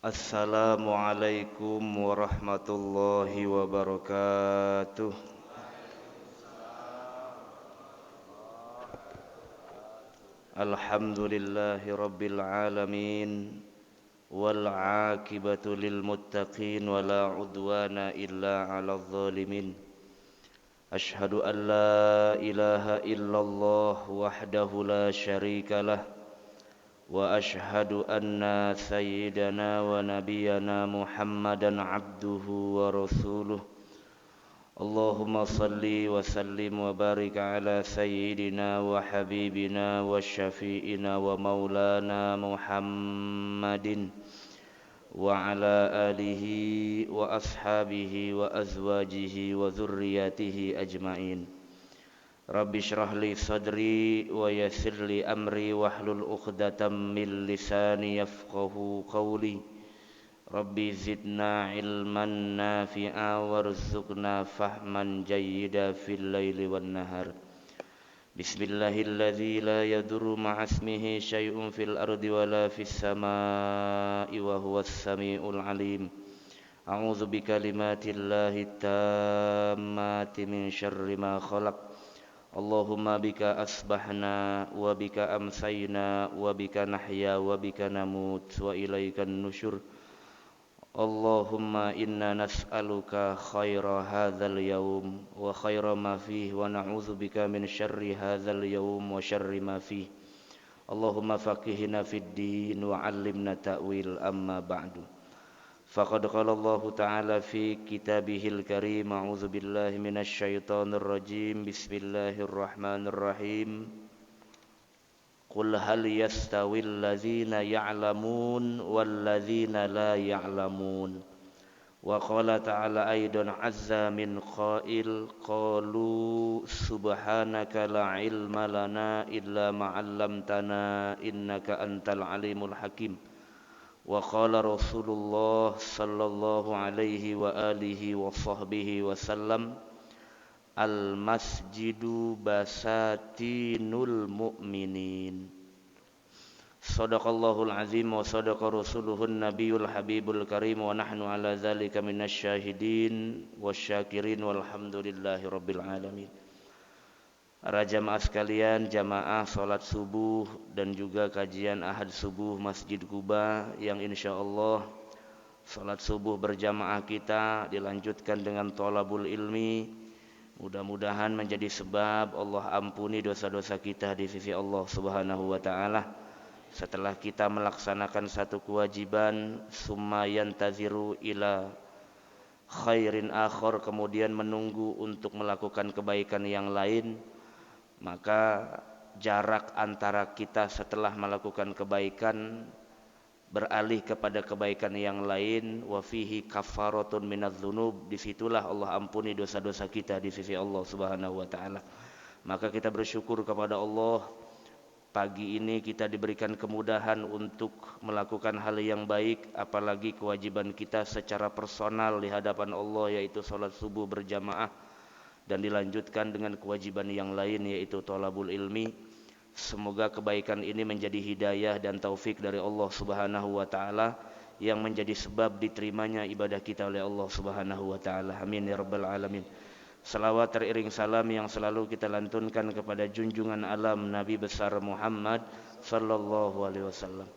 Assalamualaikum warahmatullahi wabarakatuh. Alhamdulillahi rabbil alamin. Wal aqibatu lil muttaqin wala udwana illa 'alal zalimin. Ashhadu an la ilaha illallah wahdahu la syarikalah wa ashhadu anna sayyidana wa nabiyyana Muhammadan abduhu wa rasuluh. Allahumma salli wa sallim wa barik ala sayyidina wa habibina wa syafi'ina wa maulana Muhammadin wa ala alihi wa ashabihi wa azwajihi wa dhurriyyatihi ajma'in. Rabbi shrah li sadri wa yassir li amri wahlul 'uqdatam min lisani yafqahu qawli. Rabbi zidna ilman nafi'a warzuqna fahman jayyida fil laili wan nahar. Bismillahilladzi la yadurru ma'asmihi syai'un fil ardi wala fis samaa'i wa huwas samiul alim. A'udzu bikalimatillahi tammati min syarri ma khalaq. Allahumma bika asbahna wa bika amsayna wa bika nahya wa bika namut wa ilaikan nusyur. Allahumma inna nas'aluka khaira hadzal yaum wa khaira ma fihi wa na'udzubika min syarri hadzal yaum wa syarri ma fihi. Allahumma faqihna fid din wa 'allimna ta'wil amma ba'du. Faqad qala Allah ta'ala fi kitabihil karim. A'udzu billahi minasy syaithanir rajim. Bismillahirrahmanirrahim. Qul hal yastawil ladzina ya'lamun wal ladzina la ya'lamun. Wa qala ta'ala aidan azza min qail qalu subhanaka la ilma lana illa ma 'allamtana innaka antal alimul hakim. Wa qala Rasulullah sallallahu alaihi wa alihi wa sahbihi wasallam al masjidu basatinul mu'minin. Shadaqallahul azim wa shadaqa rasuluhun nabiyul habibul karim wa nahnu ala dzalika minasy syahidin wasyakirin walhamdulillahi rabbil alamin. Para jamaah sekalian, jamaah salat subuh dan juga kajian ahad subuh Masjid Quba yang insyaallah salat subuh berjamaah kita dilanjutkan dengan thalabul ilmi. Mudah-mudahan menjadi sebab Allah ampuni dosa-dosa kita di sisi Allah Subhanahu wa taala. Setelah kita melaksanakan satu kewajiban, summa yantaziru ila khairin akhar, kemudian menunggu untuk melakukan kebaikan yang lain, maka jarak antara kita setelah melakukan kebaikan beralih kepada kebaikan yang lain, wa fihi kafaratun minadz-dzunub, disitulah Allah ampuni dosa-dosa kita di sisi Allah Subhanahu wa taala. Maka kita bersyukur kepada Allah, pagi ini kita diberikan kemudahan untuk melakukan hal yang baik, apalagi kewajiban kita secara personal di hadapan Allah yaitu salat subuh berjamaah dan dilanjutkan dengan kewajiban yang lain yaitu thalabul ilmi. Semoga kebaikan ini menjadi hidayah dan taufik dari Allah Subhanahu wa taala yang menjadi sebab diterimanya ibadah kita oleh Allah Subhanahu wa taala. Amin ya rabbal alamin. Salawat teriring salam yang selalu kita lantunkan kepada junjungan alam Nabi besar Muhammad sallallahu alaihi wasallam.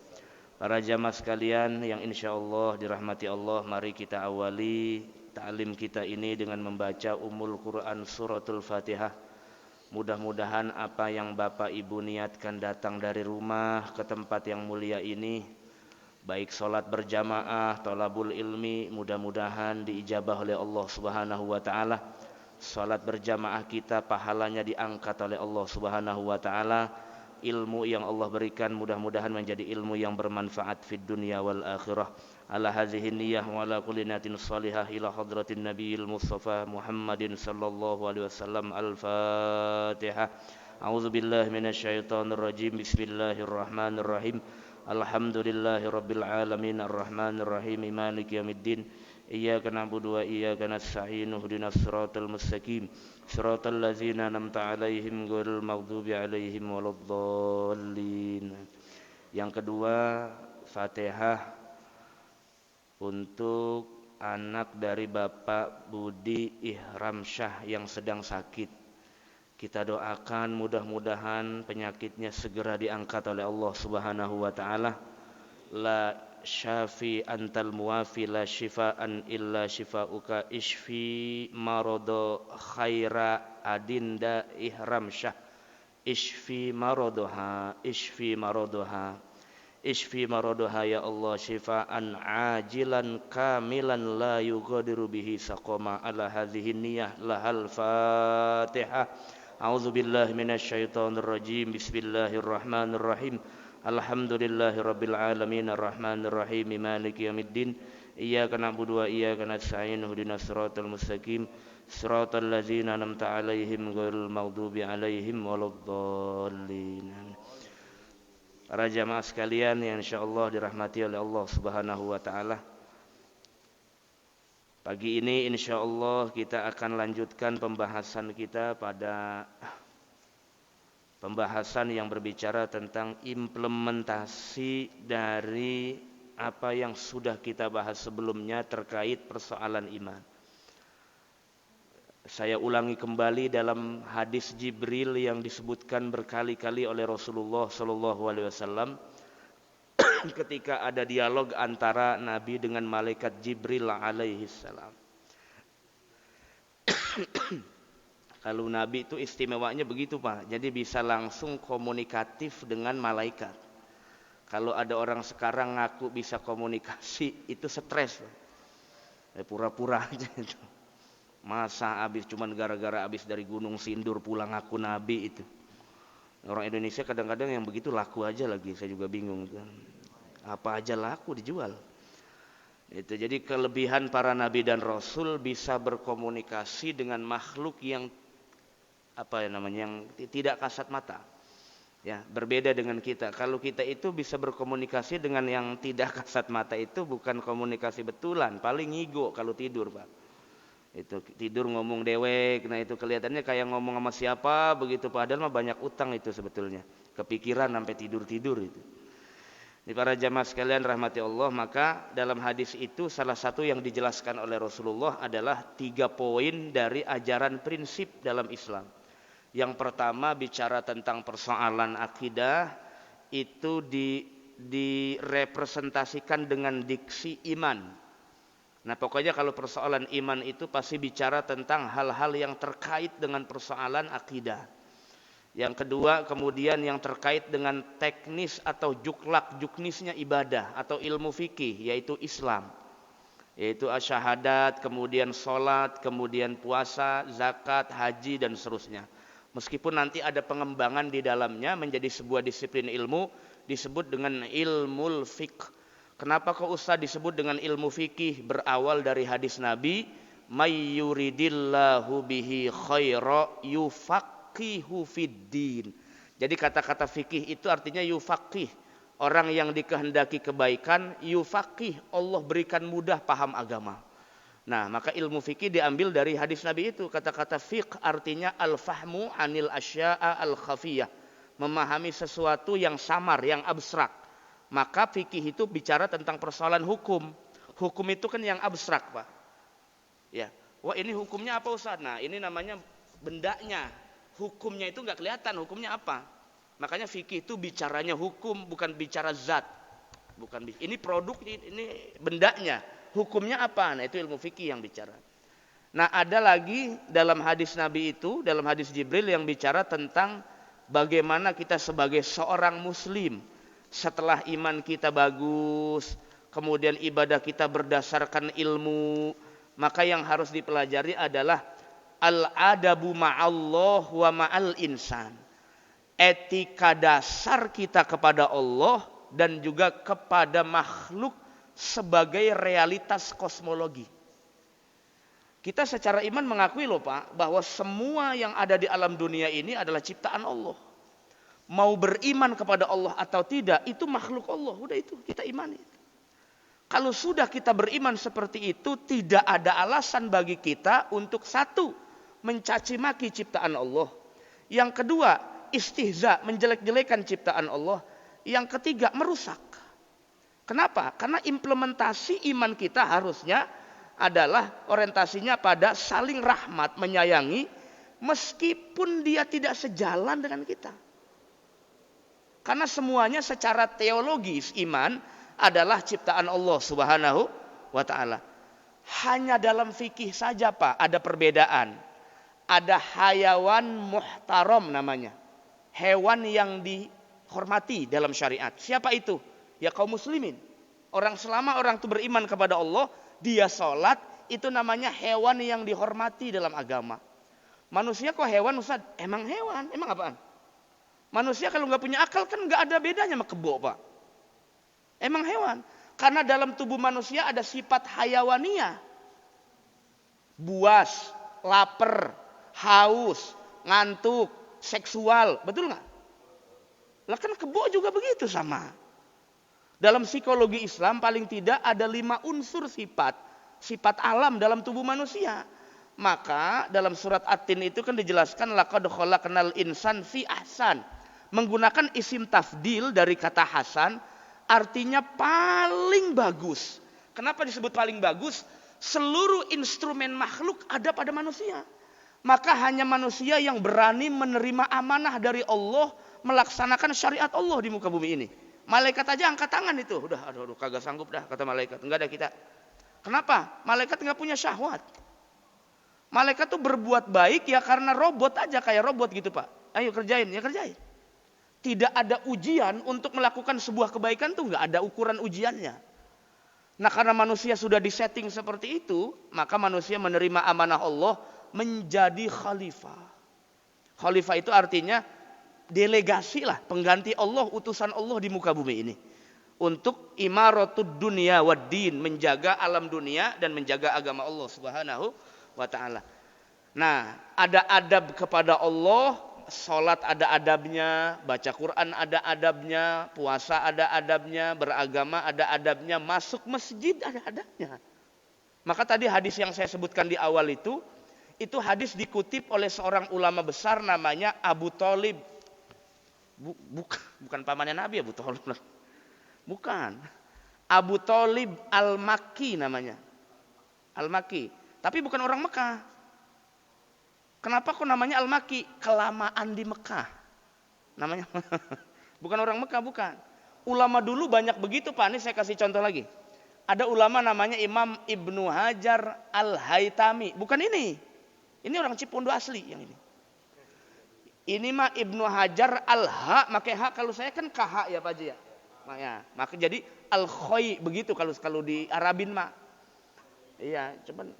Para jamaah sekalian yang insyaallah dirahmati Allah, mari kita awali ta'lim kita ini dengan membaca Ummul Quran suratul Fatihah. Mudah-mudahan apa yang Bapak Ibu niatkan datang dari rumah ke tempat yang mulia ini, baik salat berjamaah, thalabul ilmi, mudah-mudahan diijabah oleh Allah Subhanahu wa taala. Salat berjamaah kita pahalanya diangkat oleh Allah Subhanahu wa taala. Ilmu yang Allah berikan mudah-mudahan menjadi ilmu yang bermanfaat fid dunya wal akhirah. Ala hadhihi niyyah wa ala kulli niyatin shalihah ila hadratin nabiyil mustafa Muhammadin sallallahu alaihi wasallam. Al-Fatihah. A'udzu billahi minasyaitonir rajim. Bismillahirrahmanirrahim. Alhamdulillahirabbil alamin arrahmanir rahim maliki yaumiddin. Iyyaka na'budu wa iyyaka nasta'in ihdinas siratal mustaqim siratal ladzina an'amta 'alaihim ghairil maghdubi 'alaihim waladdallin. Yang kedua, Fatihah untuk anak dari Bapak Budi Ihram Syah yang sedang sakit. Kita doakan mudah-mudahan penyakitnya segera diangkat oleh Allah Subhanahu wa taala. La syafi antal muwafi la syifaan illa syifauka ishfi marodo khaira adinda Ihram Syah. Ishfi marodoha ya Allah syifaan ajilan kamilan la yughadiru bihi saqama ala hadhihi niyyah lahal fatihah. A'udzu billahi minasy syaithanir rajim. Bismillahirrahmanirrahim. Alhamdulillahirabbil alamin arrahmanir rahim maliki yaumiddin. Iyyaka na'budu wa iyyaka nasta'in ihdinas siratal mustaqim siratal ladzina an'amta 'alaihim ghairil maghdubi 'alaihim waladdallin. Para jamaah sekalian yang insyaallah dirahmati oleh Allah Subhanahu wa taala. Pagi ini insyaallah kita akan lanjutkan pembahasan kita pada pembahasan yang berbicara tentang implementasi dari apa yang sudah kita bahas sebelumnya terkait persoalan iman. Saya ulangi kembali dalam hadis Jibril yang disebutkan berkali-kali oleh Rasulullah SAW ketika ada dialog antara Nabi dengan malaikat Jibril alaihissalam. Kalau Nabi itu istimewanya begitu Pak, jadi bisa langsung komunikatif dengan malaikat. Kalau ada orang sekarang ngaku bisa komunikasi itu stres, pura-pura aja itu. Masa cuman gara-gara habis dari Gunung Sindur pulang ngaku Nabi itu. Orang Indonesia kadang-kadang yang begitu laku aja lagi, saya juga bingung kan. Apa aja laku dijual. Itu jadi kelebihan para nabi dan rasul bisa berkomunikasi dengan makhluk yang yang tidak kasat mata. Ya, berbeda dengan kita. Kalau kita itu bisa berkomunikasi dengan yang tidak kasat mata itu bukan komunikasi betulan, paling ngigo kalau tidur, Pak. Itu tidur ngomong dewek, nah itu kelihatannya kayak ngomong sama siapa begitu, padahal mah banyak utang itu sebetulnya. Kepikiran sampai tidur-tidur itu. Ini para jamaah sekalian rahmati Allah, maka dalam hadis itu salah satu yang dijelaskan oleh Rasulullah adalah 3 poin dari ajaran prinsip dalam Islam. Yang pertama bicara tentang persoalan akidah itu direpresentasikan dengan diksi iman. Nah pokoknya kalau persoalan iman itu pasti bicara tentang hal-hal yang terkait dengan persoalan akidah. Yang kedua kemudian yang terkait dengan teknis atau juknisnya ibadah atau ilmu fikih yaitu Islam. Yaitu asyahadat, kemudian sholat, kemudian puasa, zakat, haji dan seterusnya. Meskipun nanti ada pengembangan di dalamnya menjadi sebuah disiplin ilmu disebut dengan ilmul fiqh. Kenapa kok usah disebut dengan ilmu fikih? Berawal dari hadis Nabi, may yuridillahu bihi khaira yufaqihu fiddin. Jadi kata-kata fikih itu artinya yufaqih. Orang yang dikehendaki kebaikan, yufaqih, Allah berikan mudah paham agama. Nah, maka ilmu fikih diambil dari hadis Nabi itu. Kata-kata fiqh artinya al-fahmu anil asya'a al-khafiyah. Memahami sesuatu yang samar, yang abstrak. Maka fikih itu bicara tentang persoalan hukum. Hukum itu kan yang abstrak, Pak. Ya, wah ini hukumnya apa Ustaz? Nah, ini namanya bendanya. Hukumnya itu nggak kelihatan. Hukumnya apa? Makanya fikih itu bicaranya hukum, bukan bicara zat. Ini produk, ini bendanya. Hukumnya apa? Nah, itu ilmu fikih yang bicara. Nah, ada lagi dalam hadis Nabi itu, dalam hadis Jibril yang bicara tentang bagaimana kita sebagai seorang muslim setelah iman kita bagus, kemudian ibadah kita berdasarkan ilmu, maka yang harus dipelajari adalah al-adabu ma'allah wa ma'al insan. Etika dasar kita kepada Allah dan juga kepada makhluk sebagai realitas kosmologi. Kita secara iman mengakui loh Pak, bahwa semua yang ada di alam dunia ini adalah ciptaan Allah. Mau beriman kepada Allah atau tidak, itu makhluk Allah. Udah itu, kita imani. Kalau sudah kita beriman seperti itu, tidak ada alasan bagi kita untuk satu, mencaci maki ciptaan Allah. Yang kedua, istihza, menjelek-jelekan ciptaan Allah. Yang ketiga, merusak. Kenapa? Karena implementasi iman kita harusnya adalah orientasinya pada saling rahmat, menyayangi, meskipun dia tidak sejalan dengan kita. Karena semuanya secara teologis iman adalah ciptaan Allah Subhanahu wa ta'ala. Hanya dalam fikih saja Pak ada perbedaan. Ada hayawan muhtaram namanya. Hewan yang dihormati dalam syariat. Siapa itu? Ya kaum muslimin. Selama orang itu beriman kepada Allah, dia sholat, itu namanya hewan yang dihormati dalam agama. Manusia kok hewan Ustaz? Emang hewan, emang apaan? Manusia kalau nggak punya akal kan nggak ada bedanya sama kebo Pak. Emang hewan. Karena dalam tubuh manusia ada sifat hayawaniyah. Buas, lapar, haus, ngantuk, seksual. Betul nggak? Lah kan kebo juga begitu sama. Dalam psikologi Islam paling tidak ada 5 unsur sifat alam dalam tubuh manusia. Maka dalam surat At-Tin itu kan dijelaskan laqad khalaqnal insan fi ahsan. Menggunakan isim tafdil dari kata hasan artinya paling bagus. Kenapa disebut paling bagus? Seluruh instrumen makhluk ada pada manusia. Maka hanya manusia yang berani menerima amanah dari Allah melaksanakan syariat Allah di muka bumi ini. Malaikat aja angkat tangan itu. Udah, aduh, kagak sanggup dah kata malaikat. Enggak ada kita. Kenapa? Malaikat enggak punya syahwat. Malaikat tuh berbuat baik ya karena robot aja kayak robot gitu Pak. Ayo kerjain, ya kerjain. Tidak ada ujian untuk melakukan sebuah kebaikan tuh enggak ada ukuran ujiannya. Nah karena manusia sudah disetting seperti itu, maka manusia menerima amanah Allah menjadi khalifah. Khalifah itu artinya delegasi lah, pengganti Allah, utusan Allah di muka bumi ini. Untuk imaratud dunia wad din, menjaga alam dunia dan menjaga agama Allah Subhanahu wa ta'ala. Nah, ada adab kepada Allah, sholat ada adabnya, baca Quran ada adabnya, puasa ada adabnya, beragama ada adabnya, masuk masjid ada adabnya. Maka tadi hadis yang saya sebutkan di awal itu hadis dikutip oleh seorang ulama besar namanya Abu Thalib. Bukan pamannya Nabi Abu Thalib. Bukan. Abu Thalib Al-Makki namanya. Al-Makki. Tapi bukan orang Mekah. Kenapa kok namanya Al-Makki? Kelamaan di Mekah. Namanya. Bukan orang Mekah, bukan. Ulama dulu banyak begitu Pak. Ini saya kasih contoh lagi. Ada ulama namanya Imam Ibnu Hajar Al-Haytami. Bukan ini. Ini orang Cipondo asli yang ini. Ini mah Ibnu Hajar Al-Ha, pakai H, kalau saya kan KH ya Pak Haji ya. Maka jadi Al-Khoy begitu kalau di Arabin mah. Iya, cuman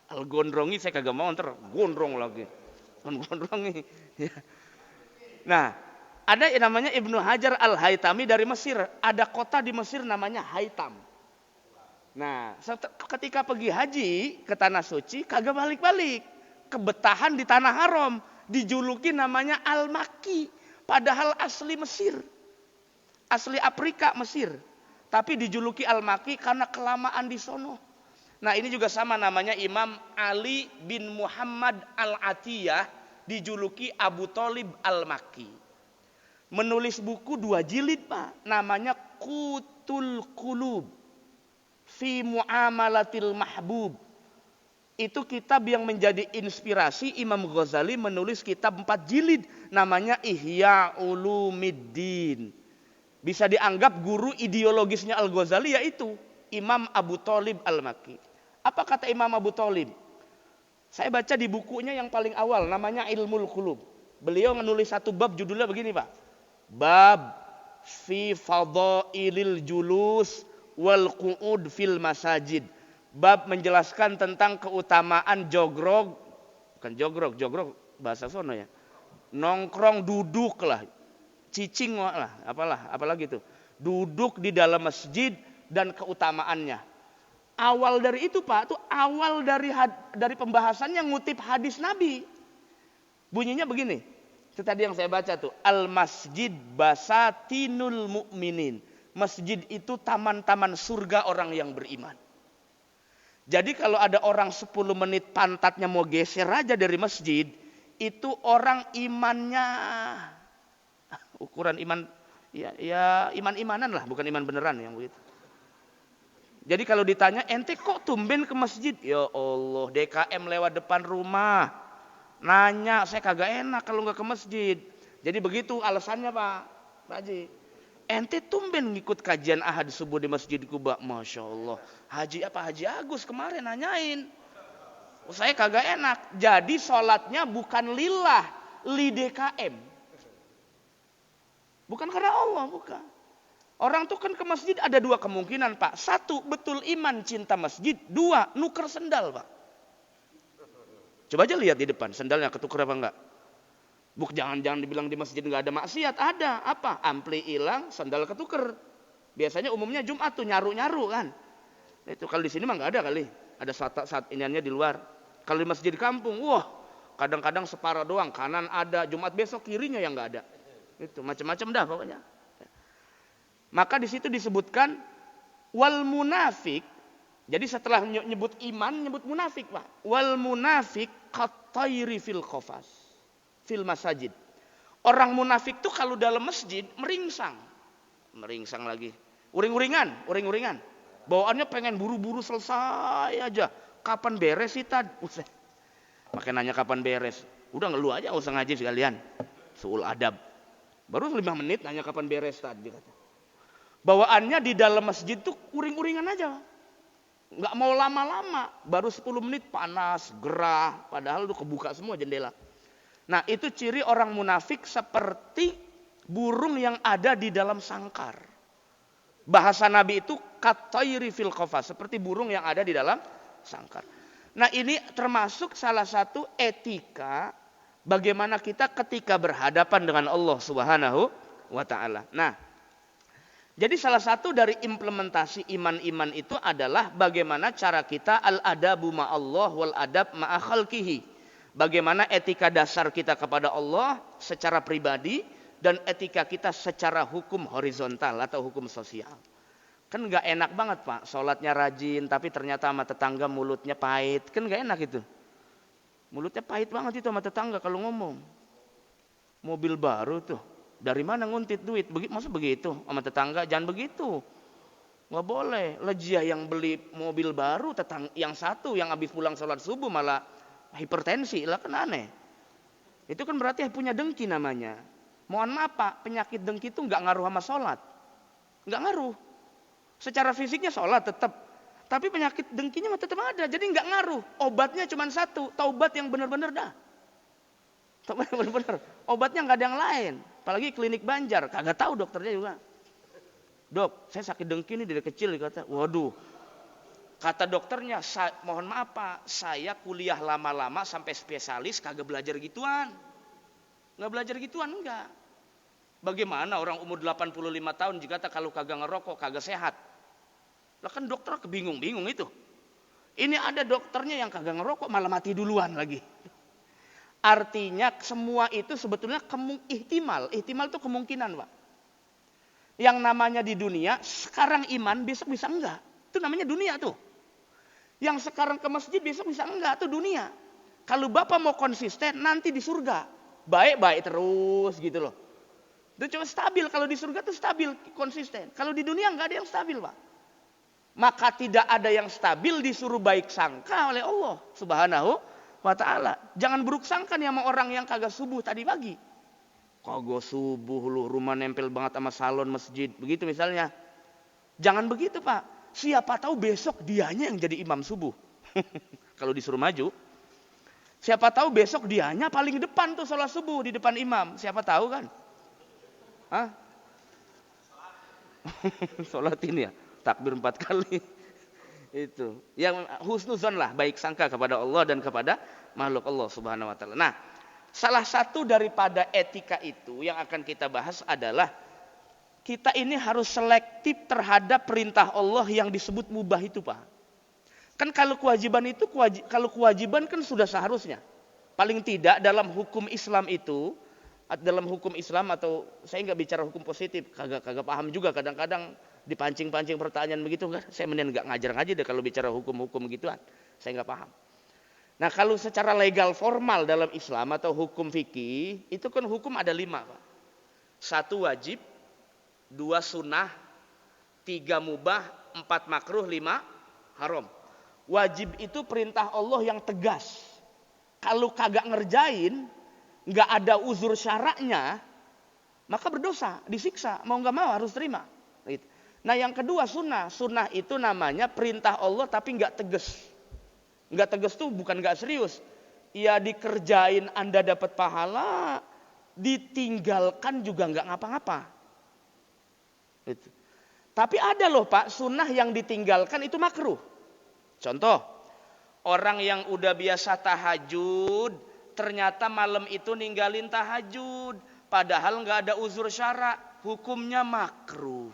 Al-Gondrongi saya kagak mau ntar gondrong lagi. Gondrongi. Nah, ada yang namanya Ibnu Hajar Al-Haytami dari Mesir. Ada kota di Mesir namanya Haytam. Nah, ketika pergi haji ke tanah suci kagak balik-balik. Kebetahan di tanah haram, dijuluki namanya Al-Makki, padahal asli Mesir, asli Afrika Mesir, tapi dijuluki Al-Makki karena kelamaan di sono. Nah ini juga sama namanya Imam Ali bin Muhammad Al-Atiyah, dijuluki Abu Thalib Al-Makki. Menulis buku 2 jilid Pak, namanya Qutul Qulub fi Muamalatil Mahbub. Itu kitab yang menjadi inspirasi Imam Ghazali menulis kitab 4 jilid namanya Ihya Ulumiddin. Bisa dianggap guru ideologisnya Al-Ghazali yaitu Imam Abu Thalib Al-Makki. Apa kata Imam Abu Thalib? Saya baca di bukunya yang paling awal namanya Ilmul Qulub. Beliau menulis 1 bab judulnya begini Pak. Bab fi fadailil julus wal qu'ud fil masajid. Bab menjelaskan tentang keutamaan jogrog bahasa sono ya. Nongkrong, duduk lah, cicing lah, apalagi itu. Duduk di dalam masjid dan keutamaannya. Awal dari itu Pak, itu awal dari pembahasannya ngutip hadis Nabi. Bunyinya begini. Itu tadi yang saya baca tuh, al-masjid basatinul mu'minin. Masjid itu taman-taman surga orang yang beriman. Jadi kalau ada orang 10 menit pantatnya mau geser aja dari masjid, itu orang imannya, ukuran iman Ya iman-imanan lah, bukan iman beneran yang begitu. Jadi kalau ditanya, ente kok tumben ke masjid? Ya Allah, DKM lewat depan rumah. Nanya, saya kagak enak kalau nggak ke masjid. Jadi begitu alasannya Pak Haji. Ente tumben ngikut kajian Ahad subuh di Masjid Kuba. Masya Allah. Haji Agus kemarin nanyain. Saya kagak enak. Jadi sholatnya bukan lillah, li DKM. Bukan karena Allah, bukan. Orang tuh kan ke masjid ada dua kemungkinan Pak. Satu, betul iman cinta masjid. Dua, nuker sendal Pak. Coba aja lihat di depan, sendalnya ketuker apa enggak. Jangan dibilang di masjid enggak ada maksiat. Ada, apa? Ampli hilang, sendal ketuker. Biasanya umumnya Jumat tuh nyaru-nyaru kan. Itu kalau di sini mah enggak ada kali. Ada saat iniannya di luar. Kalau di masjid kampung, wah kadang-kadang separuh doang. Kanan ada, Jumat besok kirinya yang enggak ada. Itu macam-macam dah pokoknya. Maka di situ disebutkan wal munafik. Jadi setelah nyebut iman, nyebut munafik Pak. Wal munafik qattairi fil qafas fil masajid. Orang munafik tuh kalau dalam masjid meringsang lagi. Uring-uringan. Bawaannya pengen buru-buru selesai aja. Kapan beres sih Tad? Makin nanya kapan beres. Udah ngeluh aja, usah ngaji sekalian. Suul adab. Baru 5 menit nanya kapan beres Tad, dia kata. Bawaannya di dalam masjid tuh uring-uringan aja. Nggak mau lama-lama, baru 10 menit panas, gerah, padahal udah kebuka semua jendela. Nah itu ciri orang munafik seperti burung yang ada di dalam sangkar. Bahasa Nabi itu kattairi fil qafas, seperti burung yang ada di dalam sangkar. Nah ini termasuk salah satu etika bagaimana kita ketika berhadapan dengan Allah Subhanahu wa ta'ala. Nah, jadi salah satu dari implementasi iman-iman itu adalah bagaimana cara kita al-adabu ma'allah wal adab ma'a khalqihi. Bagaimana etika dasar kita kepada Allah secara pribadi dan etika kita secara hukum horizontal atau hukum sosial. Kan gak enak banget Pak, sholatnya rajin tapi ternyata sama tetangga mulutnya pahit. Kan gak enak itu. Mulutnya pahit banget itu sama tetangga kalau ngomong. Mobil baru tuh. Dari mana nguntit duit? Maksud begitu sama tetangga? Jangan begitu. Nggak boleh. Lejiah yang beli mobil baru, yang satu yang habis pulang sholat subuh malah hipertensi. Lah kan aneh. Itu kan berarti punya dengki namanya. Mohon maaf Pak, penyakit dengki itu nggak ngaruh sama sholat. Nggak ngaruh. Secara fisiknya sholat tetap. Tapi penyakit dengkinya tetap ada. Jadi nggak ngaruh. Obatnya cuma satu. Taubat yang benar-benar dah. Taubat yang benar-benar. Obatnya nggak ada yang lain. Apalagi klinik Banjar, kagak tahu dokternya juga. Dok, saya sakit dengki nih dari kecil, kata. Waduh, kata dokternya, mohon maaf Pak, saya kuliah lama-lama sampai spesialis kagak belajar gituan. Nggak belajar gituan, enggak. Bagaimana orang umur 85 tahun dikata kalau kagak ngerokok, kagak sehat. Lah kan dokter kebingung-bingung itu. Ini ada dokternya yang kagak ngerokok malah mati duluan lagi. Artinya semua itu sebetulnya ihtimal. Ihtimal itu kemungkinan Pak. Yang namanya di dunia, sekarang iman, besok bisa enggak. Itu namanya dunia tuh. Yang sekarang ke masjid, besok bisa enggak. Itu dunia. Kalau Bapak mau konsisten, nanti di surga. Baik-baik terus gitu loh. Itu cuma stabil. Kalau di surga itu stabil, konsisten. Kalau di dunia enggak ada yang stabil Pak. Maka tidak ada yang stabil disuruh baik sangka oleh Allah Subhanahu wa ta'ala. Jangan buruk sangka nih sama orang yang kagak subuh tadi pagi. Kagak subuh lu, rumah nempel banget sama salon masjid. Begitu misalnya. Jangan begitu Pak. Siapa tahu besok dianya yang jadi imam subuh. Kalau disuruh maju. Siapa tahu besok dianya paling depan tuh sholat subuh di depan imam. Siapa tahu kan. Hah? Sholatin ya. Takbir 4 kali. Itu yang husnuzon lah, baik sangka kepada Allah dan kepada makhluk Allah Subhanahu wa ta'ala. Nah, salah satu daripada etika itu yang akan kita bahas adalah kita ini harus selektif terhadap perintah Allah yang disebut mubah itu Pak. Kan kalau kewajiban itu kalau kewajiban kan sudah seharusnya. Paling tidak dalam hukum Islam itu, dalam hukum Islam atau saya nggak bicara hukum positif, kagak paham juga kadang-kadang dipancing-pancing pertanyaan begitu kan. Saya mending nggak ngajar deh kalau bicara hukum-hukum gituan. Saya nggak paham. Nah kalau secara legal formal dalam Islam atau hukum fikih itu kan hukum ada 5 Pak. 1 wajib, 2 sunnah, 3 mubah, 4 makruh, 5 haram. Wajib itu perintah Allah yang tegas. Kalau kagak ngerjain, nggak ada uzur syaraknya, maka berdosa, disiksa, mau nggak mau harus terima. Nah yang kedua sunnah. Sunnah itu namanya perintah Allah tapi nggak tegas. Nggak tegas tuh bukan nggak serius. Ya dikerjain Anda dapat pahala, ditinggalkan juga nggak ngapa-ngapa. Gitu. Tapi ada loh Pak, sunnah yang ditinggalkan itu makruh. Contoh, orang yang udah biasa tahajud, ternyata malam itu ninggalin tahajud, padahal nggak ada uzur syarak, hukumnya makruh.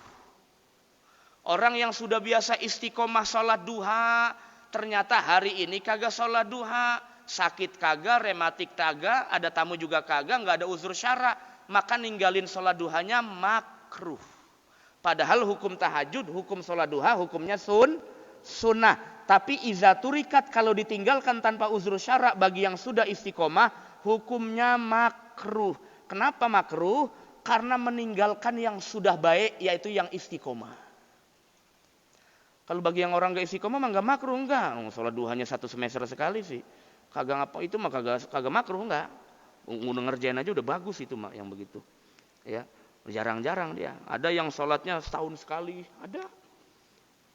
Orang yang sudah biasa istiqomah sholat duha, ternyata hari ini kagak sholat duha, sakit kagak, rematik kagak, ada tamu juga kagak, nggak ada uzur syarak, maka ninggalin sholat duhanya makruh. Padahal hukum tahajud, hukum sholat duha, hukumnya sunnah. Tapi iza turikat kalau ditinggalkan tanpa uzur syarak bagi yang sudah istiqomah, hukumnya makruh. Kenapa makruh? Karena meninggalkan yang sudah baik, yaitu yang istiqomah. Kalau bagi yang orang gak istiqomah mah gak makruh, enggak. Sholat duhanya 1 semester sekali sih. Kagak ngapa itu mah kagak makruh, enggak. Udah ngerjain aja udah bagus itu mah yang begitu. Ya, jarang-jarang dia. Ada yang sholatnya setahun sekali, ada.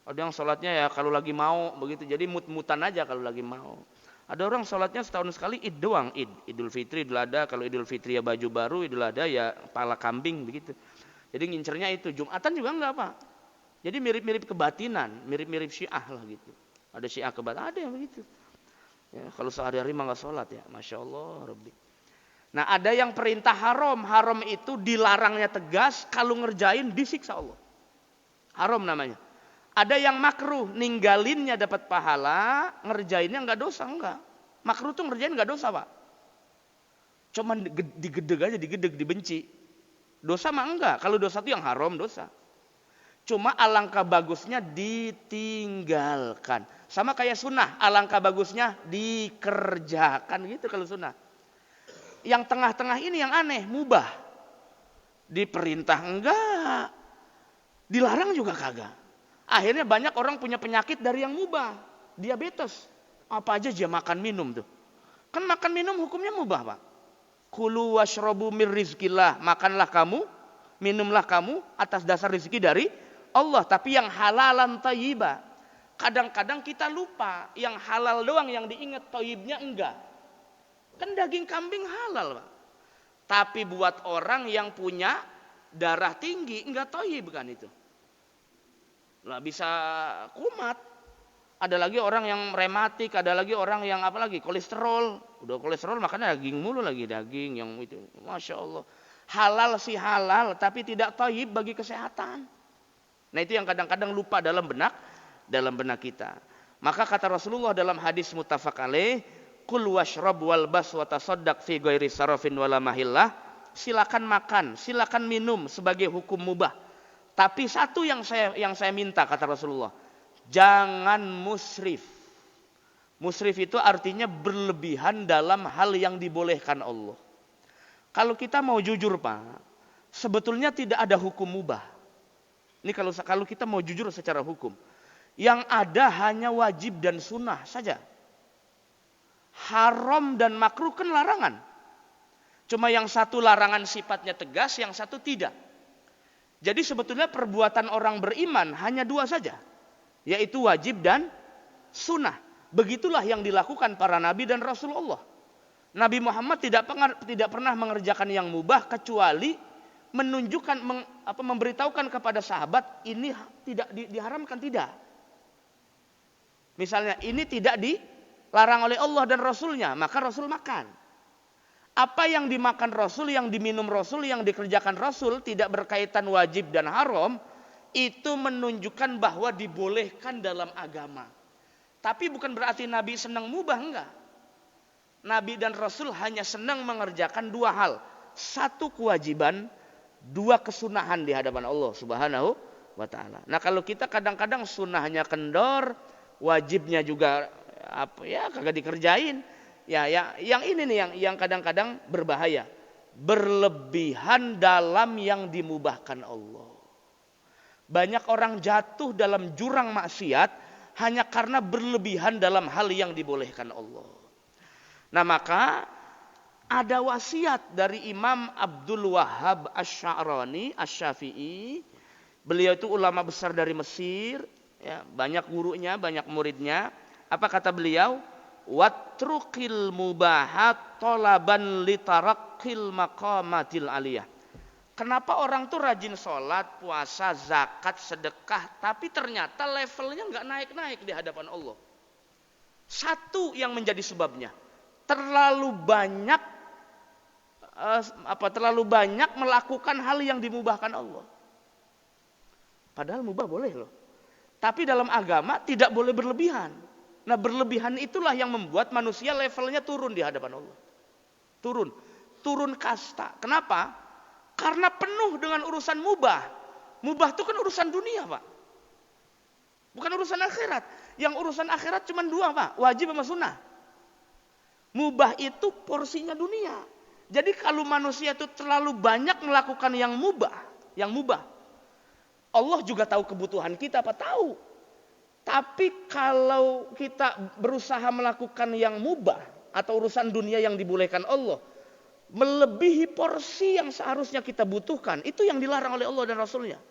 Ada yang sholatnya ya kalau lagi mau begitu. Jadi mut-mutan aja kalau lagi mau. Ada orang sholatnya setahun sekali id doang. Idul Fitri, Idul Adha. Kalau Idul Fitri ya baju baru, Idul Adha ya pala kambing begitu. Jadi ngincernya itu. Jumatan juga enggak Pak. Jadi mirip-mirip kebatinan. Mirip-mirip Syiah lah gitu. Ada Syiah kebatinan, ada yang begitu. Ya, kalau sehari-hari mah enggak sholat ya. Masya Allah Rabbi. Nah ada yang perintah haram. Haram itu dilarangnya tegas. Kalau ngerjain disiksa Allah. Haram namanya. Ada yang makruh, ninggalinnya dapat pahala, ngerjainnya enggak dosa, enggak. Makruh tuh ngerjain enggak dosa, Pak. Cuman digedeg aja, dibenci. Dosa mah enggak. Kalau dosa itu yang haram dosa. Cuma alangkah bagusnya ditinggalkan. Sama kayak sunnah, alangkah bagusnya dikerjakan gitu kalau sunnah. Yang tengah-tengah ini yang aneh, mubah. Diperintah enggak, dilarang juga kagak. Akhirnya banyak orang punya penyakit dari yang mubah. Diabetes. Apa aja dia makan minum tuh. Kan makan minum hukumnya mubah Pak. Kulu washrobu mir rizkillah. Makanlah kamu, minumlah kamu atas dasar rezeki dari Allah. Tapi yang halalan thayyibah. Kadang-kadang kita lupa. Yang halal doang yang diingat, thayyibnya enggak. Kan daging kambing halal Pak. Tapi buat orang yang punya darah tinggi, enggak thayyib kan itu. Lah bisa kumat. Ada lagi orang yang rematik, ada lagi orang yang apa lagi kolesterol. Udah kolesterol makanya daging mulu lagi, daging yang itu. Masya Allah. Halal sih halal, tapi tidak thayyib bagi kesehatan. Nah itu yang kadang-kadang lupa dalam benak kita. Maka kata Rasulullah dalam hadis muttafaq alaih, kul washrab walbas wa tasaddaq fi ghairi sarafin wala mahillah. Silakan makan, silakan minum sebagai hukum mubah. Tapi satu yang saya minta kata Rasulullah, jangan musrif. Musrif itu artinya berlebihan dalam hal yang dibolehkan Allah. Kalau kita mau jujur Pak, sebetulnya tidak ada hukum mubah. Ini kalau kita mau jujur secara hukum, yang ada hanya wajib dan sunnah saja. Haram dan makruh kan larangan. Cuma yang satu larangan sifatnya tegas, yang satu tidak. Jadi sebetulnya perbuatan orang beriman hanya 2 saja. Yaitu wajib dan sunnah. Begitulah yang dilakukan para nabi dan Rasulullah. Nabi Muhammad tidak pernah mengerjakan yang mubah kecuali menunjukkan, memberitahukan kepada sahabat ini tidak diharamkan, tidak. Misalnya ini tidak dilarang oleh Allah dan Rasulnya, maka Rasul makan. Apa yang dimakan Rasul, yang diminum Rasul, yang dikerjakan Rasul tidak berkaitan wajib dan haram, itu menunjukkan bahwa dibolehkan dalam agama. Tapi bukan berarti Nabi senang mubah, enggak. Nabi dan Rasul hanya senang mengerjakan 2 hal. 1 kewajiban, 2 kesunahan di hadapan Allah Subhanahu wa ta'ala. Nah kalau kita kadang-kadang sunnahnya kendor, wajibnya juga kagak dikerjain. Ya, yang ini nih yang kadang-kadang berbahaya. Berlebihan dalam yang dimubahkan Allah. Banyak orang jatuh dalam jurang maksiat hanya karena berlebihan dalam hal yang dibolehkan Allah. Nah maka ada wasiat dari Imam Abdul Wahhab Asy-Sya'rani Asy-Syafi'i. Beliau itu ulama besar dari Mesir, ya, banyak gurunya, banyak muridnya. Apa kata beliau? Watrukil mubahat talaban litarakkil maqamatil aliyah. Kenapa orang tuh rajin sholat, puasa, zakat, sedekah, tapi ternyata levelnya nggak naik-naik di hadapan Allah? Satu yang menjadi sebabnya, terlalu banyak melakukan hal yang dimubahkan Allah. Padahal mubah boleh loh. Tapi dalam agama tidak boleh berlebihan. Nah berlebihan itulah yang membuat manusia levelnya turun di hadapan Allah. Turun kasta. Kenapa? Karena penuh dengan urusan mubah. Mubah itu kan urusan dunia, Pak. Bukan urusan akhirat. Yang urusan akhirat cuma dua, Pak. Wajib sama sunnah. Mubah itu porsinya dunia. Jadi kalau manusia itu terlalu banyak melakukan yang mubah. Allah juga tahu kebutuhan kita, apa tahu. Tapi kalau kita berusaha melakukan yang mubah atau urusan dunia yang dibolehkan Allah, melebihi porsi yang seharusnya kita butuhkan, itu yang dilarang oleh Allah dan Rasulnya.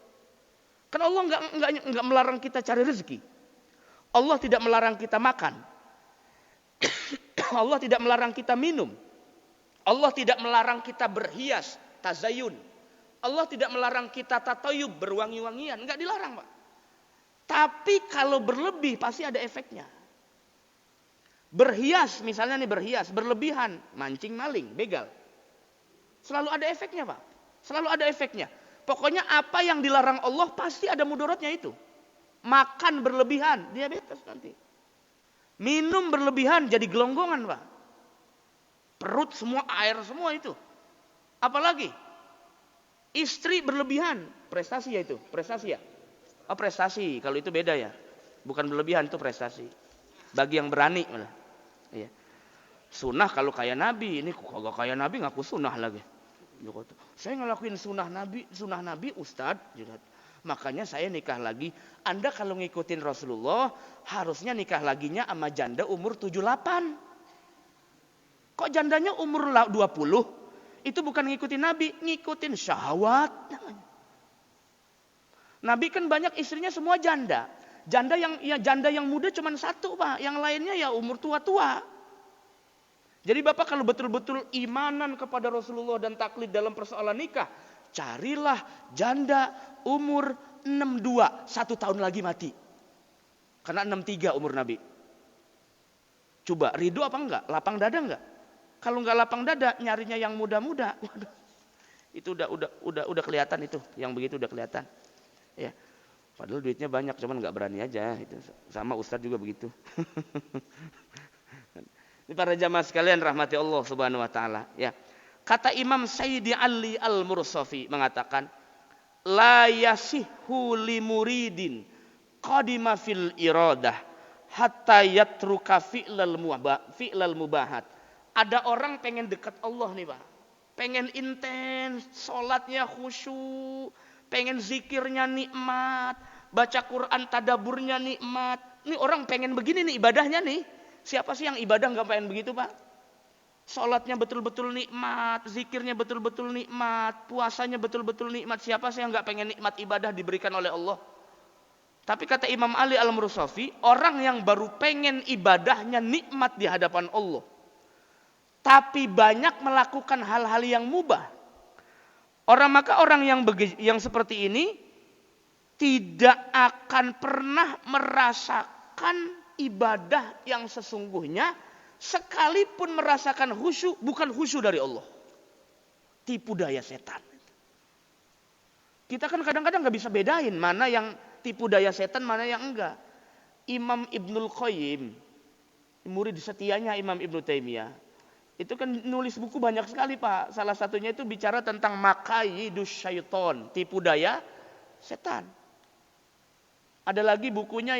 Karena Allah enggak melarang kita cari rezeki. Allah tidak melarang kita makan. Allah tidak melarang kita minum. Allah tidak melarang kita berhias, tazayun. Allah tidak melarang kita tatayub, berwangi-wangian. Enggak dilarang, Pak. Tapi kalau berlebih pasti ada efeknya. Berhias, misalnya nih berhias, berlebihan, mancing maling, begal. Selalu ada efeknya, Pak. Selalu ada efeknya. Pokoknya apa yang dilarang Allah pasti ada mudaratnya itu. Makan berlebihan, diabetes nanti. Minum berlebihan jadi gelonggongan, Pak. Perut semua, air semua itu. Apalagi istri berlebihan, prestasi ya itu, prestasi ya. Oh prestasi, kalau itu beda ya. Bukan berlebihan, itu prestasi. Bagi yang berani malah. Iya. Sunnah kalau kayak Nabi, ini kagak kayak Nabi ngaku sunnah lagi. Saya ngelakuin sunnah Nabi Ustadz. Makanya saya nikah lagi. Anda kalau ngikutin Rasulullah, harusnya nikah laginya sama janda umur 78. Kok jandanya umur 20? Itu bukan ngikutin Nabi, ngikutin syahwat. Nabi kan banyak istrinya semua janda. Janda yang muda cuma satu, Pak. Yang lainnya ya umur tua-tua. Jadi Bapak kalau betul-betul imanan kepada Rasulullah dan taklid dalam persoalan nikah, carilah janda umur 62, 1 tahun lagi mati. Karena 63 umur Nabi. Coba ridho apa enggak? Lapang dada enggak? Kalau enggak lapang dada, nyarinya yang muda-muda. Waduh. Itu udah kelihatan itu, yang begitu udah kelihatan. Ya. Padahal duitnya banyak, cuman enggak berani aja itu. Sama Ustadz juga begitu. Ini para jamaah sekalian rahmati Allah Subhanahu wa taala, ya. Kata Imam Sayyidi Ali Al-Mursafi mengatakan, la yasihhu li muridin qadima fil iradah hatta yatruka fi'lal mubahat. Ada orang pengen dekat Allah nih, Pak. Pengen intens, sholatnya khusyuk, pengen zikirnya nikmat, baca Quran tadaburnya nikmat. Ini orang pengen begini nih ibadahnya nih. Siapa sih yang ibadah nggak pengen begitu, Pak? Sholatnya betul-betul nikmat, zikirnya betul-betul nikmat, puasanya betul-betul nikmat. Siapa sih yang nggak pengen nikmat ibadah diberikan oleh Allah? Tapi kata Imam Ali Al-Mursafi, orang yang baru pengen ibadahnya nikmat di hadapan Allah, tapi banyak melakukan hal-hal yang mubah. Maka orang yang seperti ini tidak akan pernah merasakan ibadah yang sesungguhnya, sekalipun merasakan khusyuk, bukan khusyuk dari Allah. Tipu daya setan. Kita kan kadang-kadang gak bisa bedain mana yang tipu daya setan, mana yang enggak. Imam Ibnul Qayyim, murid setianya Imam Ibnu Taimiyah, itu kan nulis buku banyak sekali, Pak. Salah satunya itu bicara tentang makayidus syaiton, tipu daya setan. Ada lagi bukunya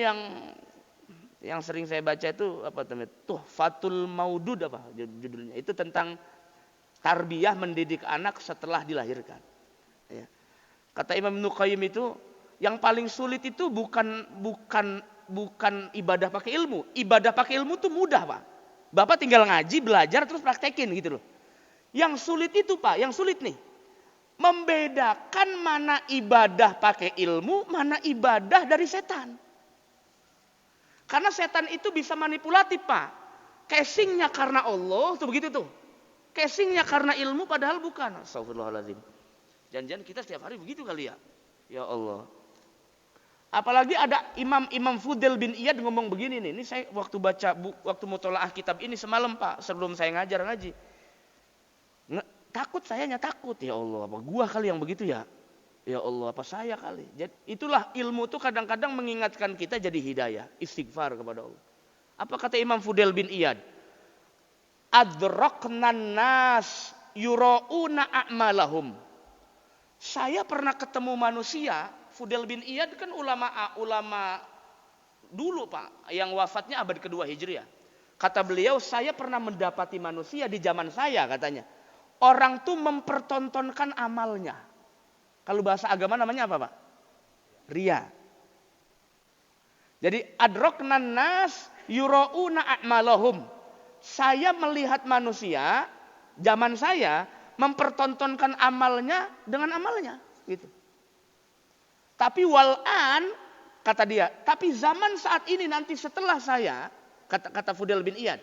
yang sering saya baca itu apa namanya? Tuhfatul Maudud apa judulnya? Itu tentang tarbiyah mendidik anak setelah dilahirkan. Ya. Kata Imam Ibnu Qayyim itu, Yang paling sulit itu bukan ibadah pakai ilmu. Ibadah pakai ilmu tuh mudah, Pak. Bapak tinggal ngaji, belajar, terus praktekin gitu loh. Yang sulit itu, Pak, yang sulit nih. Membedakan mana ibadah pakai ilmu, mana ibadah dari setan. Karena setan itu bisa manipulatif, Pak. Casingnya karena Allah, tuh begitu tuh. Casingnya karena ilmu padahal bukan. Astagfirullahaladzim. Jangan-jangan kita setiap hari begitu kali ya. Ya Allah. Apalagi ada Imam Fudail bin Iyad ngomong begini nih. Ini saya waktu waktu mutolaah kitab ini semalam, Pak, sebelum saya ngaji. Takut, sayanya takut. Ya Allah, apa gua kali yang begitu ya? Ya Allah, apa saya kali? Jadi, itulah ilmu tuh kadang-kadang mengingatkan kita jadi hidayah, istighfar kepada Allah. Apa kata Imam Fudail bin Iyad? Adraknan nas yura'una a'malahum. Saya pernah ketemu manusia. Fudail bin Iyad kan ulama dulu, Pak, yang wafatnya abad kedua Hijriah. Kata beliau, saya pernah mendapati manusia di zaman saya, katanya. Orang tuh mempertontonkan amalnya. Kalau bahasa agama namanya apa, Pak? Ria. Jadi adraknan nas yura'una a'malahum. Saya melihat manusia zaman saya mempertontonkan amalnya dengan amalnya, gitu. Tapi wal'an, kata dia, tapi zaman saat ini nanti setelah saya, kata Fudail bin Iyad,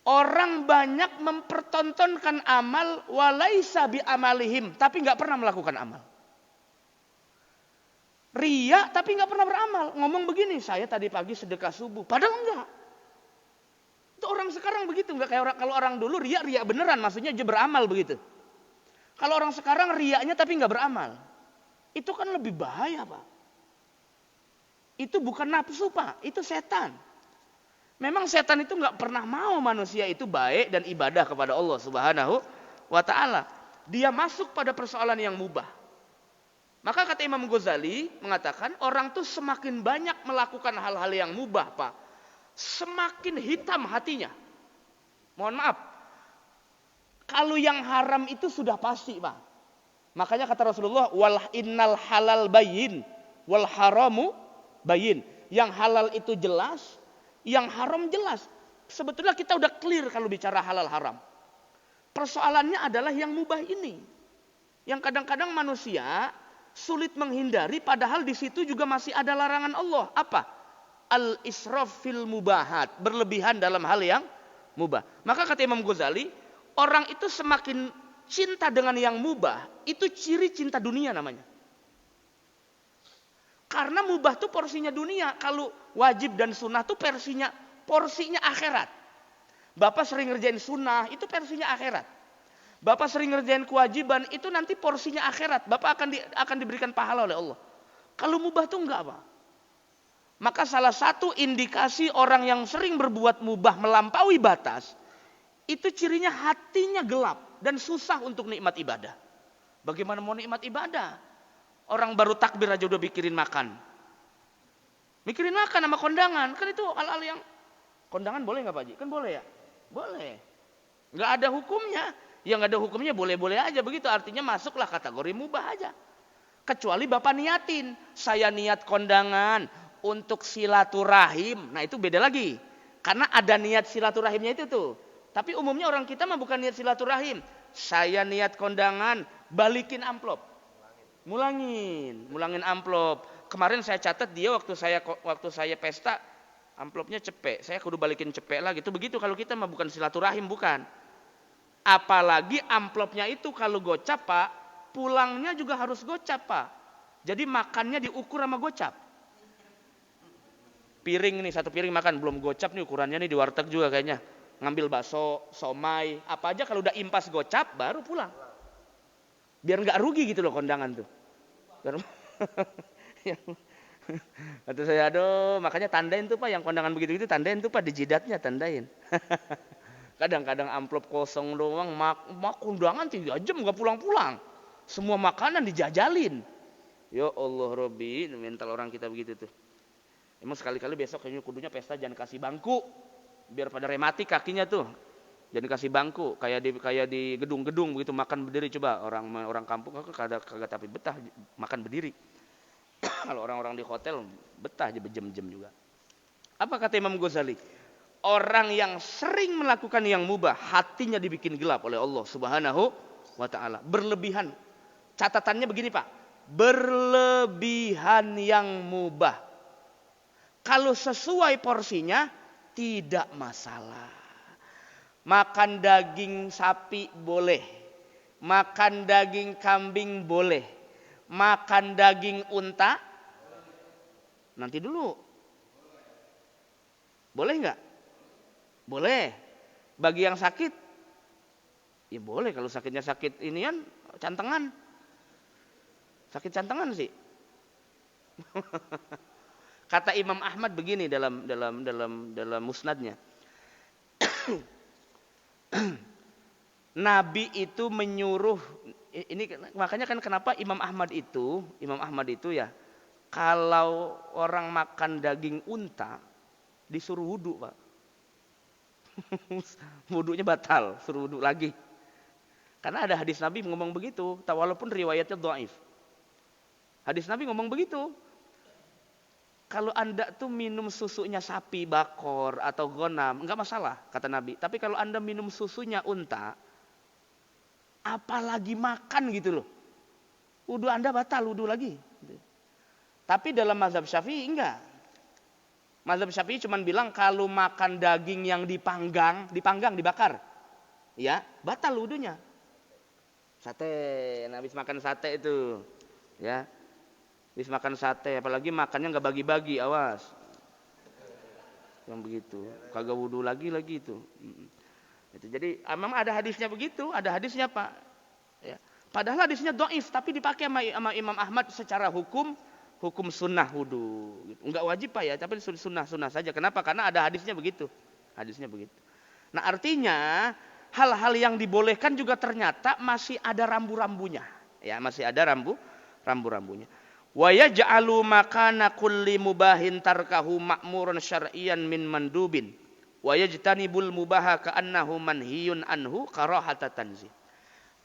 orang banyak mempertontonkan amal walaisa bi amalihim, tapi nggak pernah melakukan amal. Ria tapi nggak pernah beramal. Ngomong begini, saya tadi pagi sedekah subuh, padahal enggak. Itu orang sekarang begitu, nggak kayak kalau orang dulu ria beneran, maksudnya dia beramal begitu. Kalau orang sekarang riaknya tapi nggak beramal. Itu kan lebih bahaya, Pak. Itu bukan nafsu, Pak. Itu setan. Memang setan itu nggak pernah mau manusia itu baik dan ibadah kepada Allah Subhanahu wa Ta'ala. Dia masuk pada persoalan yang mubah. Maka kata Imam Ghazali mengatakan orang tuh semakin banyak melakukan hal-hal yang mubah, Pak, semakin hitam hatinya. Mohon maaf. Kalau yang haram itu sudah pasti, Pak. Makanya kata Rasulullah, wal innal halal bayyin wal haramu bayyin. Yang halal itu jelas, yang haram jelas. Sebetulnya kita udah clear kalau bicara halal haram. Persoalannya adalah yang mubah ini. Yang kadang-kadang manusia sulit menghindari, padahal di situ juga masih ada larangan Allah. Apa? Al-israf fil mubahat. Berlebihan dalam hal yang mubah. Maka kata Imam Ghazali, orang itu semakin cinta dengan yang mubah, itu ciri cinta dunia namanya. Karena mubah tuh porsinya dunia. Kalau wajib dan sunnah tuh porsinya akhirat. Bapak sering ngerjain sunnah, itu porsinya akhirat. Bapak sering ngerjain kewajiban, itu nanti porsinya akhirat. Bapak akan diberikan pahala oleh Allah. Kalau mubah tuh enggak, Pak. Maka salah satu indikasi orang yang sering berbuat mubah melampaui batas, itu cirinya hatinya gelap dan susah untuk nikmat ibadah. Bagaimana mau nikmat ibadah? Orang baru takbir aja udah mikirin makan. Mikirin makan sama kondangan. Kan itu hal-hal yang... Kondangan boleh nggak, Pak Haji? Kan boleh ya? Boleh. Nggak ada hukumnya. Yang nggak ada hukumnya boleh-boleh aja begitu. Artinya masuklah kategori mubah aja. Kecuali Bapak niatin. Saya niat kondangan untuk silaturahim. Nah itu beda lagi. Karena ada niat silaturahimnya itu tuh. Tapi umumnya orang kita mah bukan niat silaturahim. Saya niat kondangan, balikin amplop. Mulangin amplop. Kemarin saya catat dia waktu saya pesta, amplopnya cepek. Saya kudu balikin cepek lagi. Itu begitu kalau kita mah bukan silaturahim, bukan. Apalagi amplopnya itu kalau gocap, Pak, pulangnya juga harus gocap, Pak. Jadi makannya diukur sama gocap. Piring nih, satu piring makan belum gocap nih, ukurannya nih di warteg juga kayaknya. Ngambil bakso, somai, apa aja kalau udah impas gocap baru pulang. Biar nggak rugi gitu loh kondangan tuh. Kata saya, aduh, makanya tandain tuh, Pak, yang kondangan begitu-gitu tandain tuh, Pak, di jidatnya tandain. Kadang-kadang amplop kosong doang, kondangan 3 jam nggak pulang-pulang. Semua makanan dijajalin. Ya Allah Robbi, mental orang kita begitu tuh. Emang sekali-kali besok kayaknya kudunya pesta jangan kasih bangku. Biar pada rematik kakinya tuh. Jangan kasih bangku kayak di gedung-gedung begitu makan berdiri, coba orang kampung kagak tapi betah makan berdiri. Kalau orang-orang di hotel betah aja berjam-jam juga. Apa kata Imam Ghazali? Orang yang sering melakukan yang mubah, hatinya dibikin gelap oleh Allah Subhanahu wa ta'ala. Berlebihan. Catatannya begini Pak. Berlebihan yang mubah. Kalau sesuai porsinya, tidak masalah. Makan daging sapi boleh. Makan daging kambing boleh. Makan daging unta? Nanti dulu. Boleh nggak? Boleh. Bagi yang sakit? Ya boleh kalau sakitnya sakit inian cantengan. Sakit cantengan sih. Kata Imam Ahmad begini dalam musnadnya. Nabi itu menyuruh, ini makanya kan kenapa Imam Ahmad itu ya kalau orang makan daging unta disuruh wudu Pak. Wudunya batal, suruh wudu lagi. Karena ada hadis Nabi ngomong begitu, walaupun riwayatnya dhaif. Hadis Nabi ngomong begitu. Kalau Anda tuh minum susunya sapi bakor atau ghanam, enggak masalah kata Nabi. Tapi kalau Anda minum susunya unta, apalagi makan gitu loh. Wudu Anda batal, wudu lagi. Tapi dalam mazhab Syafi'i enggak. Mazhab Syafi'i cuma bilang kalau makan daging yang dipanggang, dibakar. Ya, batal wudunya. Sate, habis makan sate itu. Ya. Habis makan sate, apalagi makannya enggak bagi-bagi, awas. Yang begitu. Kagak wudu lagi itu. Itu. Jadi memang ada hadisnya begitu, ada hadisnya Pak. Ya. Padahal hadisnya dhaif, tapi dipakai sama Imam Ahmad secara hukum sunnah wudu. Enggak wajib Pak ya, tapi sunnah saja. Kenapa? Karena ada hadisnya begitu. Nah artinya hal-hal yang dibolehkan juga ternyata masih ada rambu-rambunya. Ya masih ada rambu-rambunya. Wa yaj'alu makana kulli mubahin tarkahu ma'murun syar'iyyan min mandubin. Wa yajtanibul mubaha ka'annahu manhiyun anhu karahata tanzih.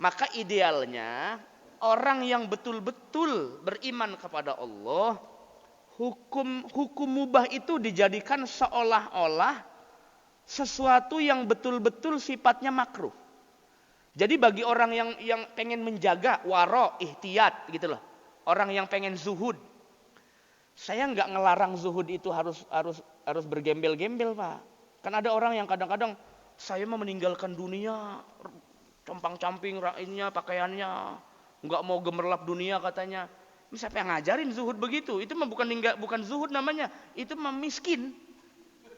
Maka idealnya orang yang betul-betul beriman kepada Allah, hukum mubah itu dijadikan seolah-olah sesuatu yang betul-betul sifatnya makruh. Jadi bagi orang yang pengen menjaga waro, ihtiyat gitu loh. Orang yang pengen zuhud. Saya nggak ngelarang zuhud itu harus bergembel-gembel Pak. Kan ada orang yang kadang-kadang saya mau meninggalkan dunia, compang-camping rakyatnya, pakaiannya, nggak mau gemerlap dunia katanya. Siapa yang ngajarin zuhud begitu? Itu mah bukan zuhud namanya, itu mah miskin.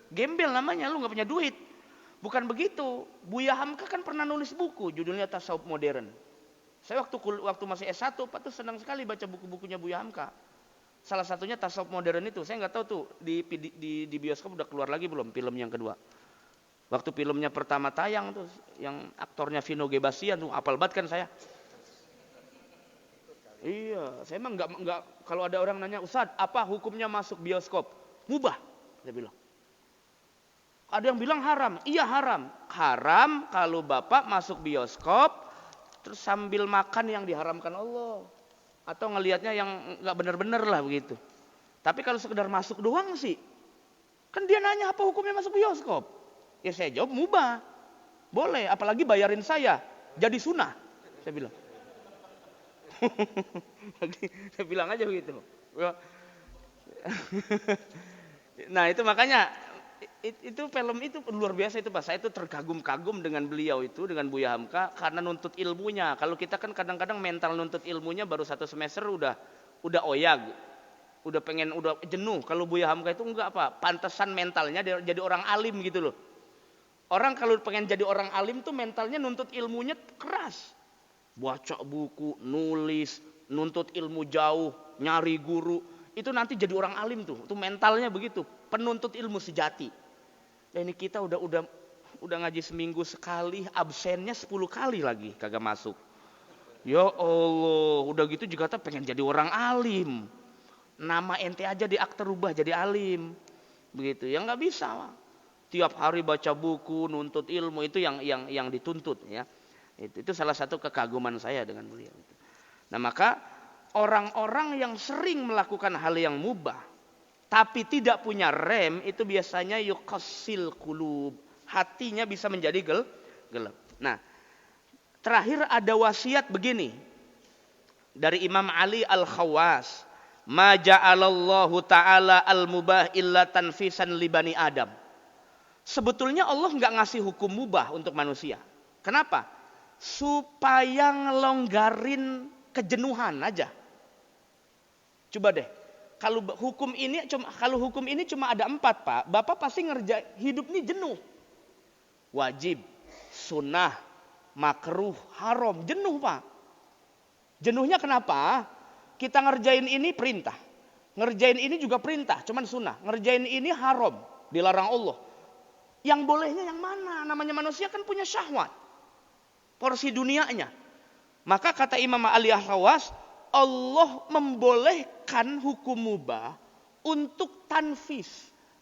Gembel namanya, lu nggak punya duit. Bukan begitu. Buya Hamka kan pernah nulis buku, judulnya Tasawuf Modern. Saya waktu masih S1, Pak tuh senang sekali baca buku-bukunya Buya Hamka. Salah satunya Tasawuf Modern itu. Saya nggak tahu tuh di bioskop udah keluar lagi belum film yang kedua. Waktu filmnya pertama tayang tuh, yang aktornya Vino G. Bastian tuh, apal banget kan saya. Iya, saya emang nggak kalau ada orang nanya, Ustadz, apa hukumnya masuk bioskop? Mubah, saya bilang. Ada yang bilang haram. Iya haram. Haram kalau Bapak masuk bioskop terus sambil makan yang diharamkan Allah. Atau ngelihatnya yang nggak benar-benar lah begitu. Tapi kalau sekedar masuk doang sih. Kan dia nanya apa hukumnya masuk bioskop. Ya saya jawab mubah. Boleh, apalagi bayarin saya. Jadi sunnah. Saya bilang. Saya bilang aja begitu. Nah itu makanya itu film itu luar biasa itu Pak. Saya itu terkagum-kagum dengan beliau itu, dengan Buya Hamka karena nuntut ilmunya. Kalau kita kan kadang-kadang mental nuntut ilmunya baru 1 semester udah oyag. Udah jenuh. Kalau Buya Hamka itu enggak Pak. Pantesan mentalnya jadi orang alim gitu loh. Orang kalau pengen jadi orang alim tuh mentalnya nuntut ilmunya keras. Baca buku, nulis, nuntut ilmu jauh, nyari guru. Itu nanti jadi orang alim tuh. Itu mentalnya begitu. Penuntut ilmu sejati. Dan ini kita udah ngaji seminggu sekali, absennya 10 kali lagi kagak masuk. Ya Allah, udah gitu juga kita pengen jadi orang alim. Nama ente aja di akte rubah jadi alim. Begitu. Ya nggak bisa. Tiap hari baca buku, nuntut ilmu itu yang dituntut ya. Itu salah satu kekaguman saya dengan beliau. Nah maka orang-orang yang sering melakukan hal yang mubah tapi tidak punya rem itu biasanya yuqassil qulub. Hatinya bisa menjadi gelap. Nah, terakhir ada wasiat begini dari Imam Ali Al-Khawas, ma ja'alallahu ta'ala al-mubah illa tanfisan li bani Adam. Sebetulnya Allah nggak ngasih hukum mubah untuk manusia. Kenapa? Supaya ngelonggarin kejenuhan aja. Coba deh, kalau hukum ini cuma ada 4, Pak, Bapak pasti hidup ini jenuh. Wajib, sunnah, makruh, haram, jenuh, Pak. Jenuhnya kenapa? Kita ngerjain ini perintah, ngerjain ini juga perintah, cuman sunnah. Ngerjain ini haram, dilarang Allah. Yang bolehnya yang mana? Namanya manusia kan punya syahwat, porsi dunianya. Maka kata Imam Ali Al-Khawas, Allah membolehkan hukum mubah untuk tanfis.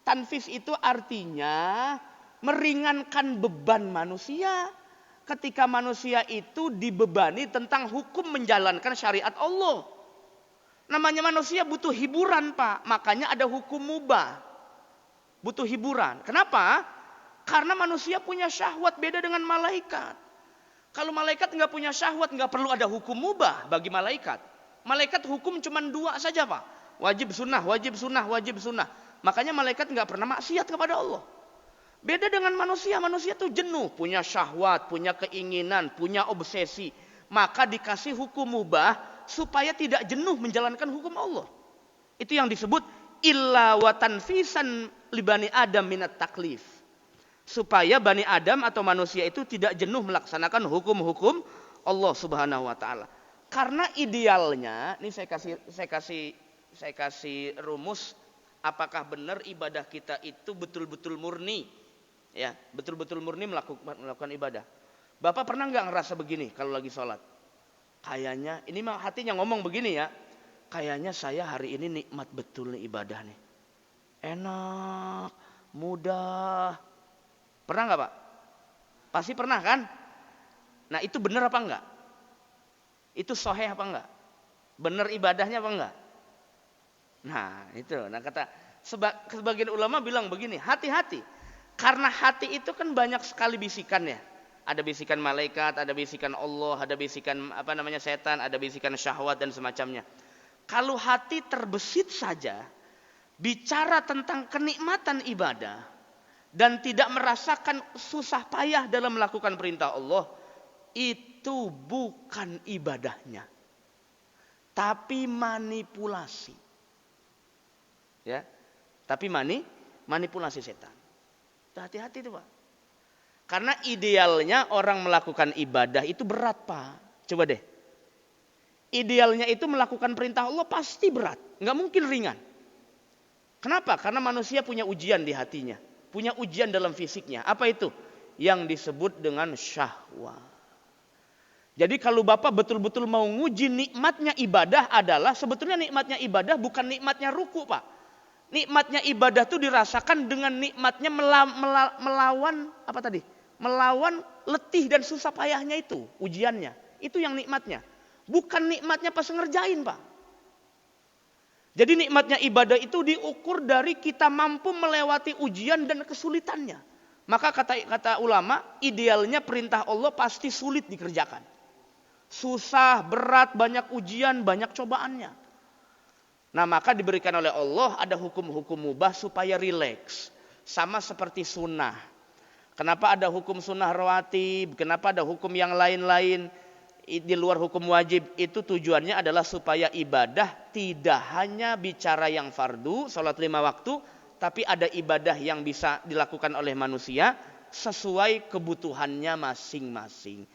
Tanfis itu artinya meringankan beban manusia. Ketika manusia itu dibebani tentang hukum menjalankan syariat Allah. Namanya manusia butuh hiburan, Pak. Makanya ada hukum mubah. Butuh hiburan. Kenapa? Karena manusia punya syahwat beda dengan malaikat. Kalau malaikat nggak punya syahwat, nggak perlu ada hukum mubah bagi malaikat. Malaikat hukum cuma 2 saja, Pak. Wajib sunnah, wajib sunnah, wajib sunnah. Makanya malaikat nggak pernah maksiat kepada Allah. Beda dengan manusia. Manusia tuh jenuh, punya syahwat, punya keinginan, punya obsesi. Maka dikasih hukum mubah supaya tidak jenuh menjalankan hukum Allah. Itu yang disebut illa wa tanfisan li bani Adam minat taklif. Supaya Bani Adam atau manusia itu tidak jenuh melaksanakan hukum-hukum Allah Subhanahu wa taala. Karena idealnya, ini saya kasih rumus apakah benar ibadah kita itu betul-betul murni. Ya, betul-betul murni melakukan ibadah. Bapak pernah nggak ngerasa begini kalau lagi sholat? Kayaknya, ini mah hatinya ngomong begini ya. Kayaknya saya hari ini nikmat betul nih ibadah nih. Enak, mudah. Pernah nggak, Pak? Pasti pernah kan? Nah, itu benar apa enggak? Itu sahih apa enggak? Benar ibadahnya apa enggak? Nah, itu. Nah, kata sebagian ulama bilang begini, hati-hati. Karena hati itu kan banyak sekali bisikan ya. Ada bisikan malaikat, ada bisikan Allah, ada bisikan setan, ada bisikan syahwat dan semacamnya. Kalau hati terbesit saja bicara tentang kenikmatan ibadah dan tidak merasakan susah payah dalam melakukan perintah Allah, itu bukan ibadahnya, tapi manipulasi. Ya, tapi manipulasi setan. Hati-hati itu, Pak. Karena idealnya orang melakukan ibadah itu berat, Pak. Coba deh. Idealnya itu melakukan perintah Allah pasti berat, nggak mungkin ringan. Kenapa? Karena manusia punya ujian di hatinya, punya ujian dalam fisiknya. Apa itu? Yang disebut dengan syahwat. Jadi kalau Bapak betul-betul mau nguji nikmatnya ibadah adalah, sebetulnya nikmatnya ibadah bukan nikmatnya ruku, Pak. Nikmatnya ibadah itu dirasakan dengan nikmatnya melawan apa tadi? Melawan letih dan susah payahnya itu, ujiannya. Itu yang nikmatnya. Bukan nikmatnya pas ngerjain, Pak. Jadi nikmatnya ibadah itu diukur dari kita mampu melewati ujian dan kesulitannya. Maka kata ulama, idealnya perintah Allah pasti sulit dikerjakan. Susah, berat, banyak ujian, banyak cobaannya. Nah, maka diberikan oleh Allah ada hukum-hukum mubah supaya rileks. Sama seperti sunnah. Kenapa ada hukum sunnah rawatib? Kenapa ada hukum yang lain-lain di luar hukum wajib? Itu tujuannya adalah supaya ibadah tidak hanya bicara yang fardu, sholat 5 waktu, tapi ada ibadah yang bisa dilakukan oleh manusia sesuai kebutuhannya masing-masing.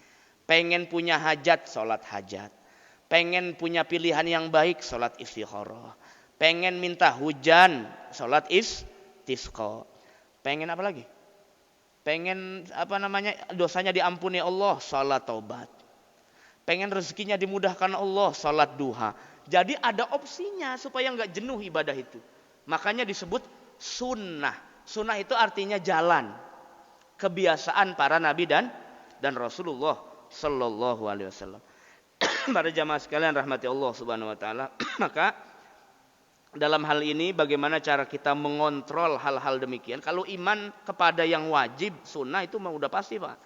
Pengen punya hajat, sholat hajat. Pengen punya pilihan yang baik, sholat istikharah. Pengen minta hujan, sholat istisqa. Pengen apa lagi? Pengen dosanya diampuni Allah, sholat taubat. Pengen rezekinya dimudahkan Allah, sholat duha. Jadi ada opsinya supaya nggak jenuh ibadah itu. Makanya disebut sunnah. Sunnah itu artinya jalan, kebiasaan para nabi dan Rasulullah Sallallahu Alaihi Wasallam. para jamaah sekalian rahmati Allah Subhanahu wa taala, maka dalam hal ini bagaimana cara kita mengontrol hal-hal demikian? Kalau iman kepada yang wajib, sunnah itu mah udah pasti, Pak.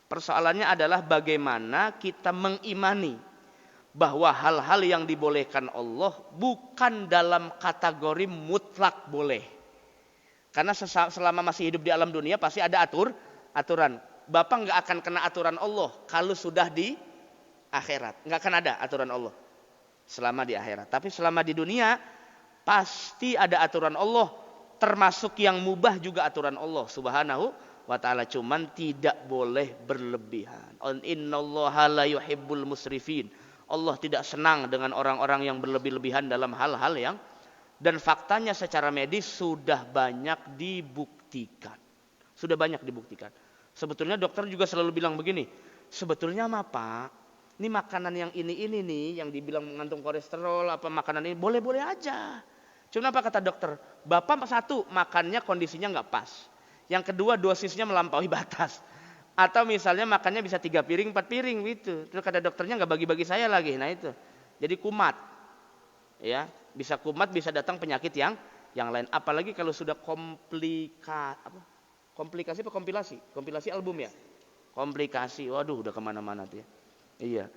Persoalannya adalah bagaimana kita mengimani bahwa hal-hal yang dibolehkan Allah bukan dalam kategori mutlak boleh. Karena selama masih hidup di alam dunia pasti ada aturan. Bapak nggak akan kena aturan Allah kalau sudah di akhirat. Nggak akan ada aturan Allah selama di akhirat. Tapi selama di dunia pasti ada aturan Allah, termasuk yang mubah juga aturan Allah Subhanahu wa taala, cuman tidak boleh berlebihan. Innallaha la yuhibbul musrifin. Allah tidak senang dengan orang-orang yang berlebih-lebihan dalam hal-hal yang, dan faktanya secara medis sudah banyak dibuktikan. Sudah banyak dibuktikan. Sebetulnya dokter juga selalu bilang begini, sebetulnya mah Pak, ini makanan yang ini nih, yang dibilang mengandung kolesterol, apa makanan ini boleh-boleh aja. Cuma apa kata dokter? Bapak satu, makannya kondisinya nggak pas. Yang kedua, dosisnya melampaui batas. Atau misalnya makannya bisa 3 piring, 4 piring gitu. Terus kata dokternya nggak bagi-bagi saya lagi. Nah itu, jadi kumat. Ya, bisa kumat, bisa datang penyakit yang lain. Apalagi kalau sudah kompilasi album ya. Komplikasi, waduh udah kemana-mana tuh ya. Iya.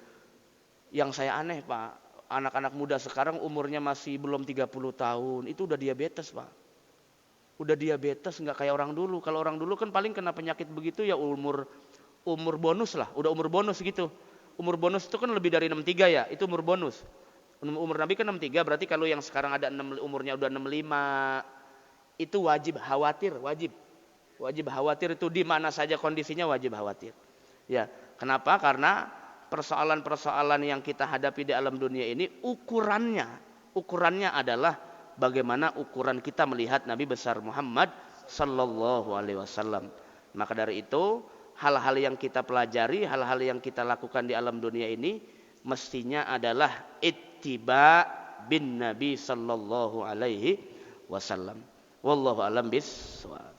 Yang saya aneh Pak, anak-anak muda sekarang umurnya masih belum 30 tahun, itu udah diabetes Pak. Udah diabetes, nggak kayak orang dulu. Kalau orang dulu kan paling kena penyakit begitu ya umur bonus lah, udah umur bonus gitu. Umur bonus itu kan lebih dari 63 ya, itu umur bonus. Umur Nabi kan 63, berarti kalau yang sekarang ada umurnya udah 65, itu wajib khawatir, wajib khawatir itu di mana saja kondisinya wajib khawatir. Ya, kenapa? Karena persoalan-persoalan yang kita hadapi di alam dunia ini ukurannya adalah bagaimana ukuran kita melihat Nabi besar Muhammad sallallahu alaihi wasallam. Maka dari itu, hal-hal yang kita pelajari, hal-hal yang kita lakukan di alam dunia ini mestinya adalah ittiba bin Nabi sallallahu alaihi wasallam. Wallahu alam bissawab.